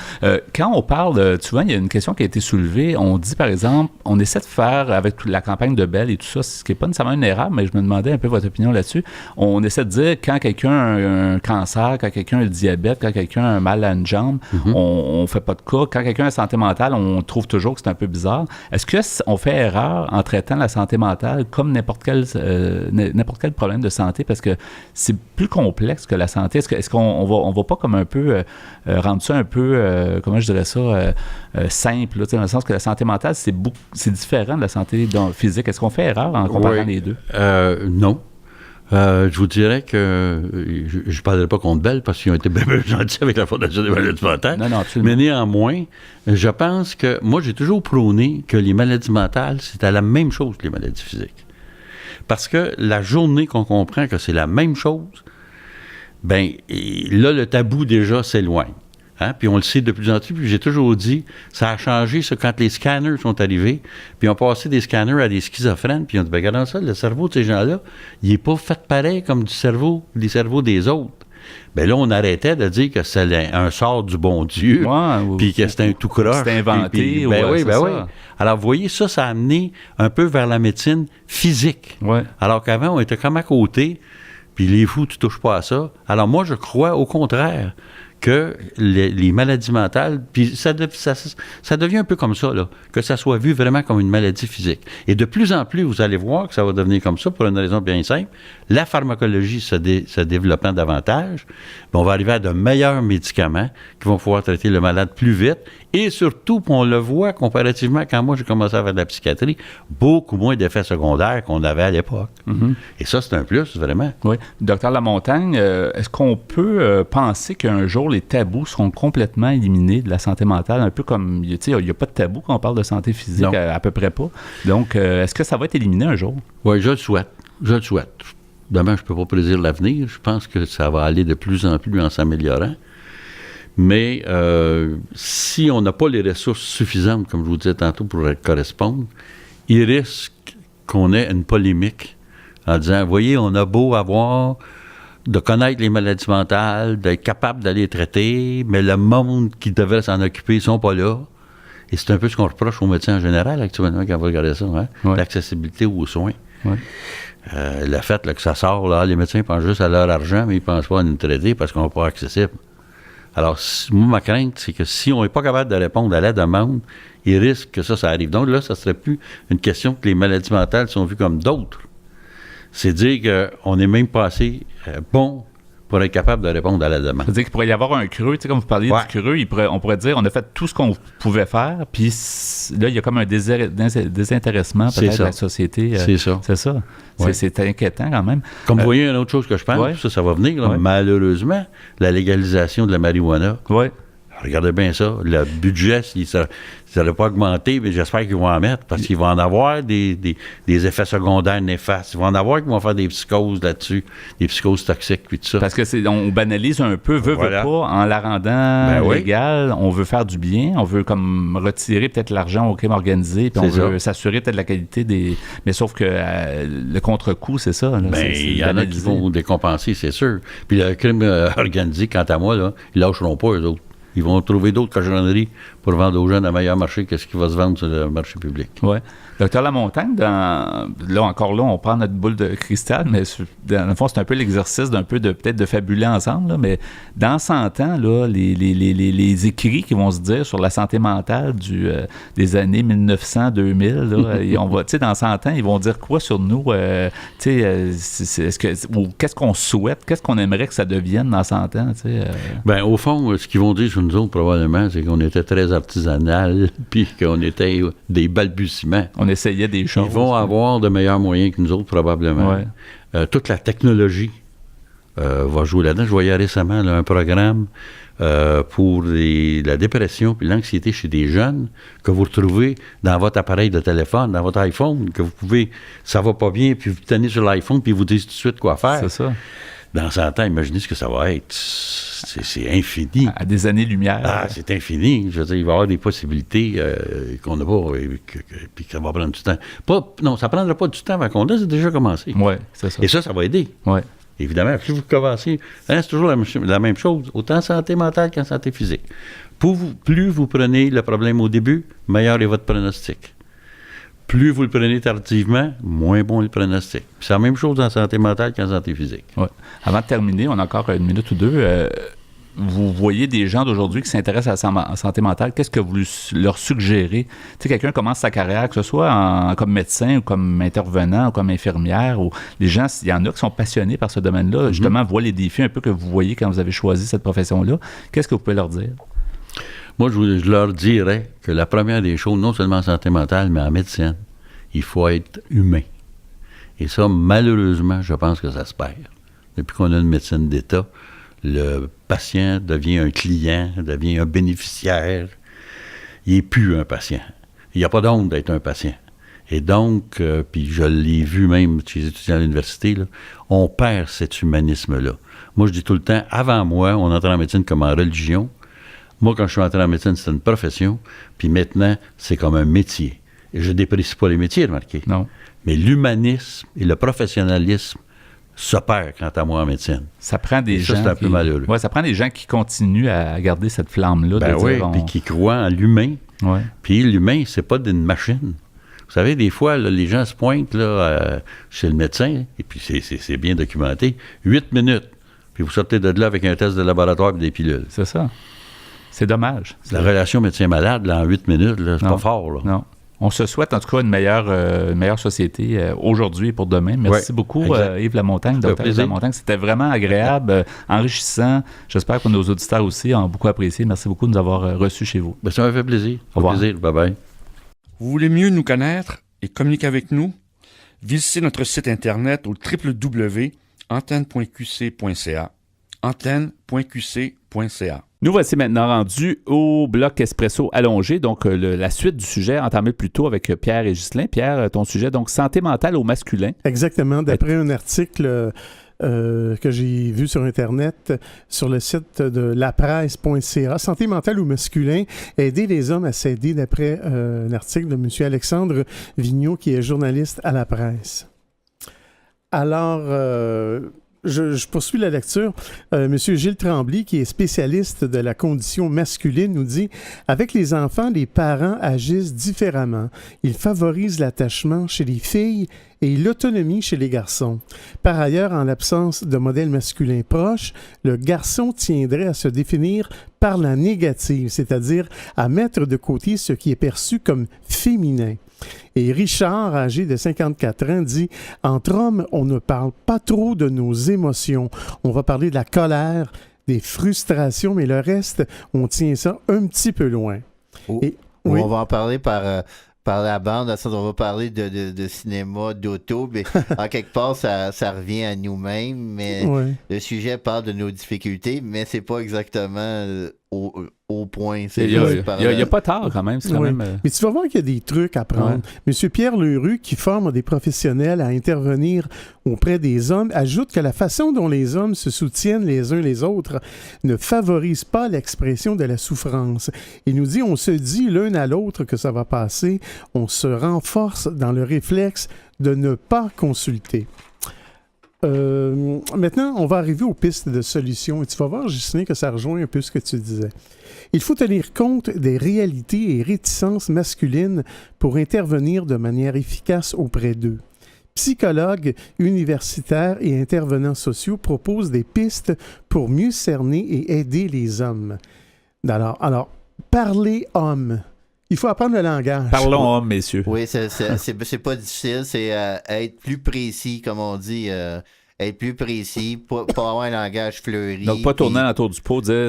Quand on parle, souvent, il y a une question qui a été soulevée. On dit, par exemple, on essaie de faire, avec toute la campagne de Bell et tout ça, ce qui n'est pas nécessairement une erreur, mais je me demandais un peu votre opinion là-dessus. On essaie de dire, quand quelqu'un a un cancer, quand quelqu'un a le diabète, quand quelqu'un a un mal à une jambe, on fait pas de cas. Quand quelqu'un a la santé mentale, on trouve toujours que c'est un peu bizarre. Est-ce qu'on fait erreur en traitant la santé mentale comme n'importe quel problème de santé? Parce que c'est plus complexe que la santé. Est-ce qu'on va pas comme un peu rendre ça un peu, comment je dirais ça, simple, là, dans le sens que la santé mentale, c'est différent de la santé physique. Est-ce qu'on fait erreur en comparant les deux? Non. Je vous dirais que je ne parlerai pas contre Bell parce qu'ils ont été bien gentils avec la Fondation des maladies mentales. Non, absolument. Mais néanmoins, je pense que moi, j'ai toujours prôné que les maladies mentales, c'était la même chose que les maladies physiques. Parce que la journée qu'on comprend que c'est la même chose, bien, là, le tabou déjà s'éloigne. Hein? Puis on le sait de plus en plus. Puis j'ai toujours dit, ça a changé ça quand les scanners sont arrivés. Puis on passé des scanners à des schizophrènes. Puis on dit, ben regardons ça, le cerveau de ces gens-là, il n'est pas fait pareil comme les cerveaux des autres. Bien là, on arrêtait de dire que c'est un sort du bon Dieu, puis que c'était un tout croche. C'était inventé. Oui. Alors, vous voyez, ça a amené un peu vers la médecine physique. Ouais. Alors qu'avant, on était comme à côté, puis les fous, tu touches pas à ça. Alors moi, je crois au contraire que les maladies mentales, puis ça devient un peu comme ça, là, que ça soit vu vraiment comme une maladie physique. Et de plus en plus, vous allez voir que ça va devenir comme ça pour une raison bien simple. La pharmacologie se développant davantage, on va arriver à de meilleurs médicaments qui vont pouvoir traiter le malade plus vite. Et surtout, on le voit comparativement quand moi j'ai commencé à faire de la psychiatrie, beaucoup moins d'effets secondaires qu'on avait à l'époque. Mm-hmm. Et ça, c'est un plus, vraiment. Oui. Docteur Lamontagne, est-ce qu'on peut penser qu'un jour, les tabous seront complètement éliminés de la santé mentale? Un peu comme, il n'y a pas de tabou quand on parle de santé physique, à peu près pas. Donc, est-ce que ça va être éliminé un jour? Oui, je le souhaite. Demain, je ne peux pas prédire l'avenir. Je pense que ça va aller de plus en plus en s'améliorant. Mais si on n'a pas les ressources suffisantes, comme je vous disais tantôt, pour correspondre, il risque qu'on ait une polémique en disant, voyez, on a beau avoir de connaître les maladies mentales, d'être capable d'aller les traiter, mais le monde qui devrait s'en occuper, ils ne sont pas là. Et c'est un peu ce qu'on reproche aux médecins en général actuellement quand vous regardez ça, hein? Ouais. L'accessibilité aux soins. Ouais. Le fait là, que ça sort, là, les médecins pensent juste à leur argent, mais ils ne pensent pas à nous traiter parce qu'on n'est pas accessible. Alors, moi, ma crainte, c'est que si on n'est pas capable de répondre à la demande, il risque que ça arrive. Donc là, ça ne serait plus une question que les maladies mentales sont vues comme d'autres. C'est dire qu'on est même pas assez bon pour être capable de répondre à la demande. C'est-à-dire qu'il pourrait y avoir un creux, tu sais, comme vous parliez du creux, on pourrait dire on a fait tout ce qu'on pouvait faire, puis là, il y a comme un désintéressement peut-être de la société. C'est ça. C'est ça. Ouais. C'est inquiétant quand même. Comme vous voyez, une autre chose que je pense, ça va venir, là, malheureusement, la légalisation de la marijuana. Oui. Regardez bien ça. Le budget, ça n'a pas augmenté, mais j'espère qu'ils vont en mettre parce qu'ils vont en avoir des effets secondaires néfastes. Ils vont en avoir qui vont faire des psychoses là-dessus, des psychoses toxiques puis tout ça. Parce que on banalise un peu, veut pas, en la rendant légale. On veut faire du bien, on veut comme retirer peut-être l'argent au crime organisé, puis on veut s'assurer peut-être la qualité des... Mais sauf que le contre-coup, c'est ça. Là, il y en a qui vont décompenser, c'est sûr. Puis le crime organisé, quant à moi, là, ils lâcheront pas, eux autres. Ils vont trouver d'autres cochonneries pour vendre aux jeunes à meilleur marché que ce qui va se vendre sur le marché public. Oui. Docteur Lamontagne, là, on prend notre boule de cristal, mais dans le fond, c'est un peu l'exercice peut-être de fabuler ensemble, là, mais dans 100 ans, là, les écrits qui vont se dire sur la santé mentale des années 1900-2000, là, on va, dans 100 ans, ils vont dire quoi sur nous? Qu'est-ce qu'on souhaite? Qu'est-ce qu'on aimerait que ça devienne dans 100 ans? Bien, au fond, ce qu'ils vont dire sur nous autres, probablement, c'est qu'on était très artisanal, puis qu'on était des balbutiements. On essayait des choses. Ils vont avoir de meilleurs moyens que nous autres, probablement. Ouais. Toute la technologie va jouer là-dedans. Je voyais récemment là, un programme pour la dépression et l'anxiété chez des jeunes que vous retrouvez dans votre appareil de téléphone, dans votre iPhone, que vous pouvez, ça va pas bien, puis vous tenez sur l'iPhone, puis vous dites tout de suite quoi faire. C'est ça. Dans 100 ans, imaginez ce que ça va être. C'est infini. À des années-lumière. Ah, c'est infini. Je veux dire, il va y avoir des possibilités qu'on n'a pas, puis que ça va prendre du temps. Non, ça ne prendra pas du temps avant qu'on a, c'est déjà commencé. Oui, c'est ça. Et ça va aider. Oui. Évidemment, plus vous commencez, c'est toujours la même chose, autant santé mentale qu'en santé physique. Plus vous prenez le problème au début, meilleur est votre pronostic. Plus vous le prenez tardivement, moins bon est le pronostic. Puis c'est la même chose en santé mentale qu'en santé physique. Ouais. Avant de terminer, on a encore une minute ou deux. Vous voyez des gens d'aujourd'hui qui s'intéressent à la santé mentale. Qu'est-ce que vous leur suggérez? Tu sais, quelqu'un commence sa carrière, que ce soit comme médecin ou comme intervenant ou comme infirmière, ou les gens, il y en a qui sont passionnés par ce domaine-là, justement, voient les défis un peu que vous voyez quand vous avez choisi cette profession-là. Qu'est-ce que vous pouvez leur dire? Moi, je leur dirais que la première des choses, non seulement en santé mentale, mais en médecine, il faut être humain. Et ça, malheureusement, je pense que ça se perd. Depuis qu'on a une médecine d'État, le patient devient un client, devient un bénéficiaire. Il n'est plus un patient. Il n'y a pas d'honte d'être un patient. Et donc, puis je l'ai vu même chez les étudiants à l'université, là, on perd cet humanisme-là. Moi, je dis tout le temps, avant moi, on entrait en médecine comme en religion. Moi, quand je suis entré en médecine, c'était une profession. Puis maintenant, c'est comme un métier. Et je ne déprécie pas les métiers, remarquez. Non. Mais l'humanisme et le professionnalisme se perdent, quant à moi, en médecine. Ça prend des gens. C'est un peu malheureux. Oui, ça prend des gens qui continuent à garder cette flamme-là. Ben oui, puis qui croient en l'humain. Ouais. Puis l'humain, c'est pas d'une machine. Vous savez, des fois, là, les gens se pointent là, chez le médecin, et puis c'est bien documenté, 8 minutes. Puis vous sortez de là avec un test de laboratoire et des pilules. C'est ça. C'est dommage. La relation médecin-malade, là, en 8 minutes, là, c'est pas fort. Là. Non. On se souhaite en tout cas une meilleure société aujourd'hui et pour demain. Merci beaucoup, Yves Lamontagne, docteur Yves Lamontagne. C'était vraiment agréable, enrichissant. J'espère que nos auditeurs aussi ont beaucoup apprécié. Merci beaucoup de nous avoir reçus chez vous. Ben, ça m'a fait plaisir. Au revoir. Plaisir. Bye-bye. Vous voulez mieux nous connaître et communiquer avec nous? Visitez notre site internet au www.antenne.qc.ca. antenne.qc.ca. Nous voici maintenant rendus au bloc Espresso allongé, donc la suite du sujet entamé plus tôt avec Pierre et Ghislain. Pierre, ton sujet, donc santé mentale au masculin. Exactement, d'après un article que j'ai vu sur Internet, sur le site de lapresse.ca, santé mentale au masculin, aider les hommes à s'aider, d'après un article de M. Alexandre Vigneault, qui est journaliste à La Presse. Alors... Je poursuis la lecture. Monsieur Gilles Tremblay, qui est spécialiste de la condition masculine, nous dit « Avec les enfants, les parents agissent différemment. Ils favorisent l'attachement chez les filles et l'autonomie chez les garçons. Par ailleurs, en l'absence de modèle masculin proche, le garçon tiendrait à se définir par la négative, c'est-à-dire à mettre de côté ce qui est perçu comme féminin. » Et Richard, âgé de 54 ans, dit « Entre hommes, on ne parle pas trop de nos émotions. On va parler de la colère, des frustrations, mais le reste, on tient ça un petit peu loin. » Oui. On va en parler par la bande, on va parler de cinéma, d'auto, mais en quelque part, ça revient à nous-mêmes, mais le sujet parle de nos difficultés, mais c'est pas exactement au point. Il n'y a pas tard quand même. C'est quand même Mais tu vas voir qu'il y a des trucs à prendre. Monsieur Pierre Leroux, qui forme des professionnels à intervenir auprès des hommes, ajoute que la façon dont les hommes se soutiennent les uns les autres ne favorise pas l'expression de la souffrance. Il nous dit, on se dit l'un à l'autre que ça va passer, on se renforce dans le réflexe de ne pas consulter. Maintenant, on va arriver aux pistes de solutions et tu vas voir, Ghislain, que ça rejoint un peu ce que tu disais. Il faut tenir compte des réalités et réticences masculines pour intervenir de manière efficace auprès d'eux. Psychologues, universitaires et intervenants sociaux proposent des pistes pour mieux cerner et aider les hommes. Alors parler homme. Il faut apprendre le langage. Parlons hommes, messieurs. Oui, c'est pas difficile, c'est être plus précis, comme on dit, être plus précis, pas avoir un langage fleuri. Donc, pas tourner autour du pot, dire...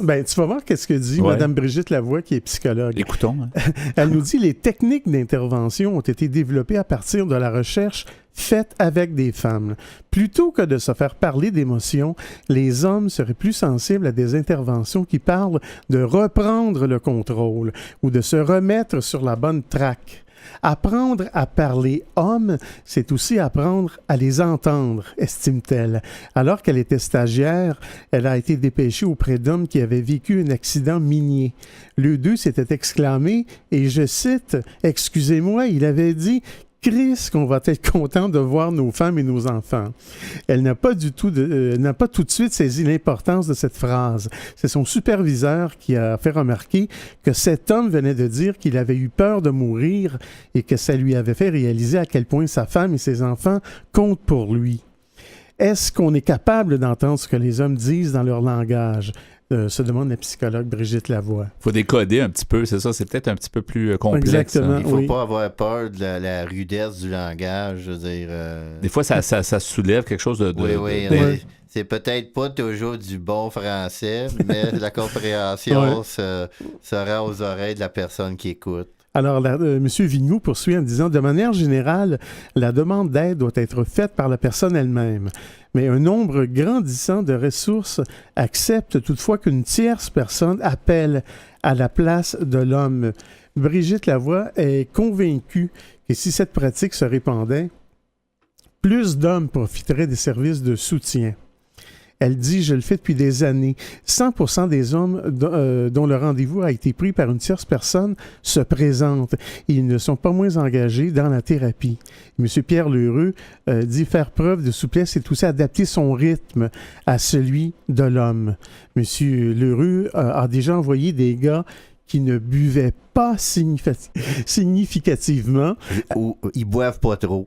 Ben, tu vas voir qu'est-ce que dit Mme Brigitte Lavoie, qui est psychologue. Écoutons. Elle nous dit « Les techniques d'intervention ont été développées à partir de la recherche faite avec des femmes. Plutôt que de se faire parler d'émotions, les hommes seraient plus sensibles à des interventions qui parlent de reprendre le contrôle ou de se remettre sur la bonne track. Apprendre à parler homme, c'est aussi apprendre à les entendre, estime-t-elle. Alors qu'elle était stagiaire, elle a été dépêchée auprès d'hommes qui avaient vécu un accident minier. L'eux deux s'étaient exclamés, et je cite, « Excusez-moi, il avait dit... » Chris, qu'on va être content de voir nos femmes et nos enfants. Elle n'a pas tout de suite saisi l'importance de cette phrase. C'est son superviseur qui a fait remarquer que cet homme venait de dire qu'il avait eu peur de mourir et que ça lui avait fait réaliser à quel point sa femme et ses enfants comptent pour lui. Est-ce qu'on est capable d'entendre ce que les hommes disent dans leur langage? Se demande la psychologue Brigitte Lavoie. Il faut décoder un petit peu, c'est ça, c'est peut-être un petit peu plus complexe. Exactement, Il ne faut pas avoir peur de la rudesse du langage, je veux dire... Des fois, ça soulève quelque chose de... Oui. C'est peut-être pas toujours du bon français, mais la compréhension sera aux oreilles de la personne qui écoute. Alors, M. Vignoux poursuit en disant « De manière générale, la demande d'aide doit être faite par la personne elle-même. Mais un nombre grandissant de ressources acceptent toutefois qu'une tierce personne appelle à la place de l'homme. » Brigitte Lavoie est convaincue que si cette pratique se répandait, plus d'hommes profiteraient des services de soutien. Elle dit, je le fais depuis des années, 100% des hommes dont le rendez-vous a été pris par une tierce personne se présentent et ils ne sont pas moins engagés dans la thérapie. M. Pierre Lheureux dit faire preuve de souplesse, c'est aussi adapter son rythme à celui de l'homme. M. Lheureux a déjà envoyé des gars qui ne buvaient pas significativement. Ou ils boivent pas trop.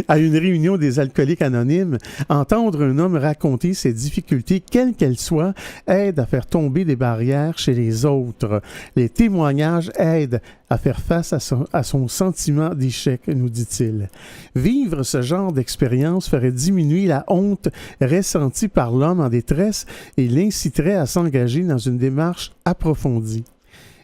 À une réunion des alcooliques anonymes, entendre un homme raconter ses difficultés, quelles qu'elles soient, aide à faire tomber des barrières chez les autres. Les témoignages aident à faire face à son sentiment d'échec, nous dit-il. Vivre ce genre d'expérience ferait diminuer la honte ressentie par l'homme en détresse et l'inciterait à s'engager dans une démarche approfondie.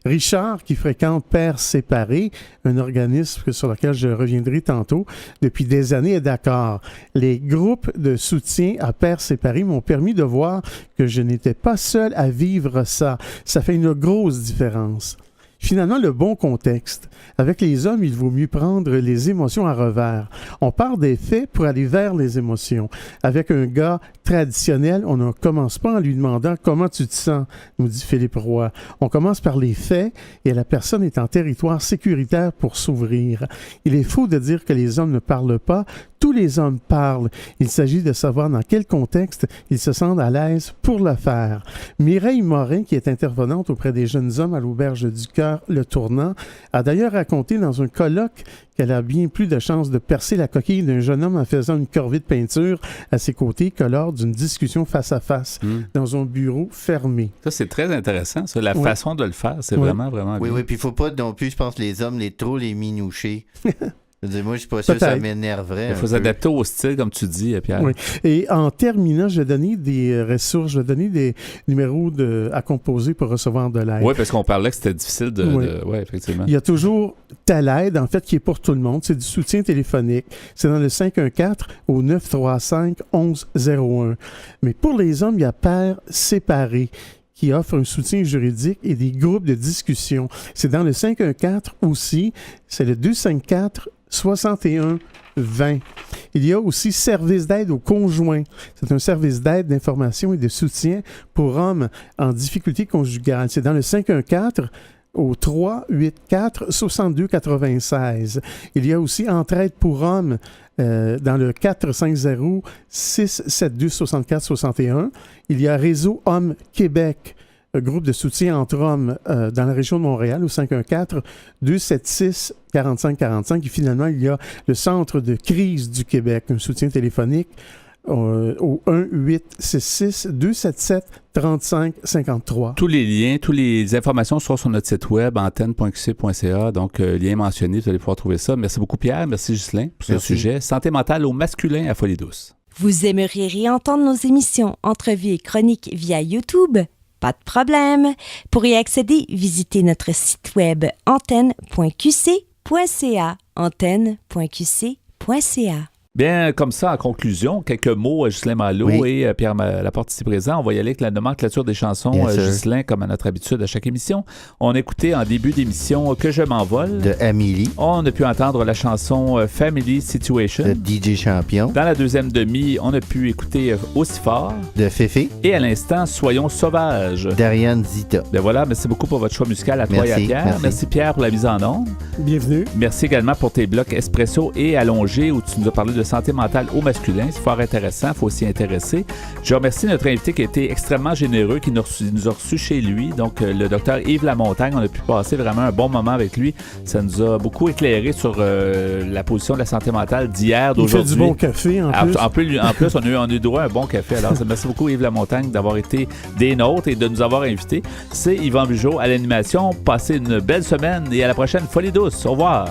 Richard, qui fréquente Pères séparés, un organisme sur lequel je reviendrai tantôt, depuis des années est d'accord. Les groupes de soutien à Pères séparés m'ont permis de voir que je n'étais pas seul à vivre ça. Ça fait une grosse différence. Finalement, le bon contexte. Avec les hommes, il vaut mieux prendre les émotions à revers. On part des faits pour aller vers les émotions. Avec un gars traditionnel, on ne commence pas en lui demandant « Comment tu te sens ?» nous dit Philippe Roy. On commence par les faits et la personne est en territoire sécuritaire pour s'ouvrir. Il est faux de dire que les hommes ne parlent pas. Tous les hommes parlent. Il s'agit de savoir dans quel contexte ils se sentent à l'aise pour le faire. Mireille Morin, qui est intervenante auprès des jeunes hommes à l'Auberge du Cœur, Le Tournant, a d'ailleurs raconté dans un colloque qu'elle a bien plus de chances de percer la coquille d'un jeune homme en faisant une corvée de peinture à ses côtés que lors d'une discussion face à face dans un bureau fermé. Ça, c'est très intéressant, ça. La façon de le faire, c'est vraiment bien. Oui, puis il ne faut pas non plus, je pense, les hommes, trop les minoucher. Moi, je suis pas sûr que ça m'énerverait. Il faut s'adapter au style, comme tu dis, Pierre. Oui. Et en terminant, je vais donner des ressources, je vais donner des numéros à composer pour recevoir de l'aide. Oui, parce qu'on parlait que c'était difficile de... Oui, effectivement. Il y a toujours Telle aide, en fait, qui est pour tout le monde. C'est du soutien téléphonique. C'est dans le 514 au 935 1101. Mais pour les hommes, il y a Pères séparés qui offre un soutien juridique et des groupes de discussion. C'est dans le 514 aussi. C'est le 254 61 20. Il y a aussi service d'aide aux conjoints. C'est un service d'aide, d'information et de soutien pour hommes en difficulté conjugale. C'est dans le 514 au 384 62 96. Il y a aussi Entraide pour hommes dans le 450 672 64 61. Il y a Réseau Hommes Québec, un groupe de soutien entre hommes dans la région de Montréal, au 514-276-4545. Et finalement, il y a le Centre de crise du Québec, un soutien téléphonique au 1-866-277-3553. Tous les liens, toutes les informations sont sur notre site web, antenne.qc.ca. Donc, lien mentionné, vous allez pouvoir trouver ça. Merci beaucoup, Pierre. Merci, Ghislain, pour ce sujet. Santé mentale au masculin à Folie Douce. Vous aimeriez réentendre nos émissions, entrevues et chroniques via YouTube? Pas de problème. Pour y accéder, visitez notre site web antenne.qc.ca. antenne.qc.ca. Bien, comme ça, en conclusion, quelques mots à Ghislain Malo et Pierre Laporte ici présent. On va y aller avec la nomenclature des chansons. Ghislain, comme à notre habitude à chaque émission. On a écouté en début d'émission Que je m'envole de Amélie. On a pu entendre la chanson Family Situation de DJ Champion. Dans la deuxième demi, on a pu écouter Aussi fort de Féfé. Et à l'instant, Soyons sauvages d'Ariane Zita. Ben voilà, merci beaucoup pour votre choix musical à toi et à Pierre. Merci Pierre pour la mise en onde. Bienvenue. Merci également pour tes blocs espresso et allongés où tu nous as parlé de santé mentale au masculin. C'est fort intéressant, il faut s'y intéresser. Je remercie notre invité qui a été extrêmement généreux, qui nous a reçus chez lui, donc le docteur Yves Lamontagne. On a pu passer vraiment un bon moment avec lui. Ça nous a beaucoup éclairé sur la position de la santé mentale d'hier, d'aujourd'hui. Il fait du bon café en plus. En plus, on a eu droit à un bon café. Alors, merci beaucoup Yves Lamontagne d'avoir été des nôtres et de nous avoir invités. C'est Yvan Bugeaud à l'animation. Passez une belle semaine et à la prochaine Folie douce. Au revoir.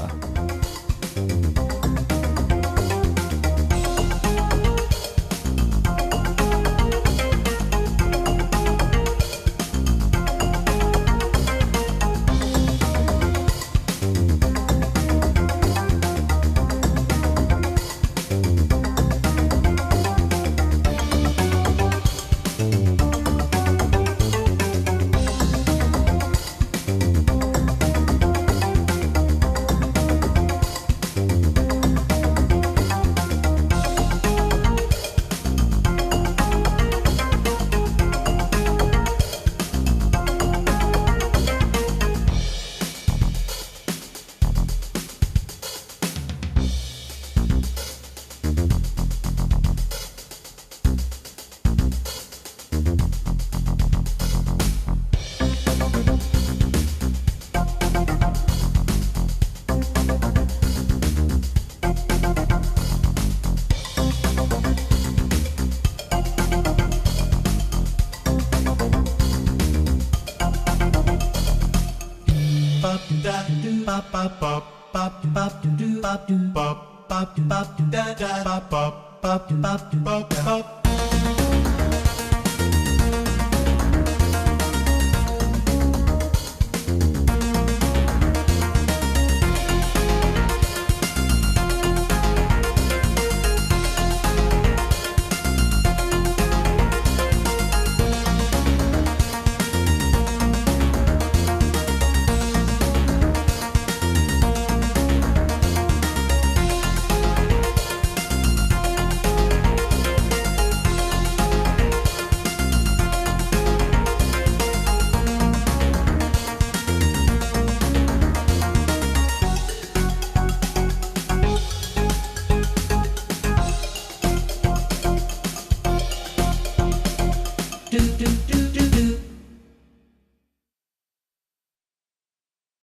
Bop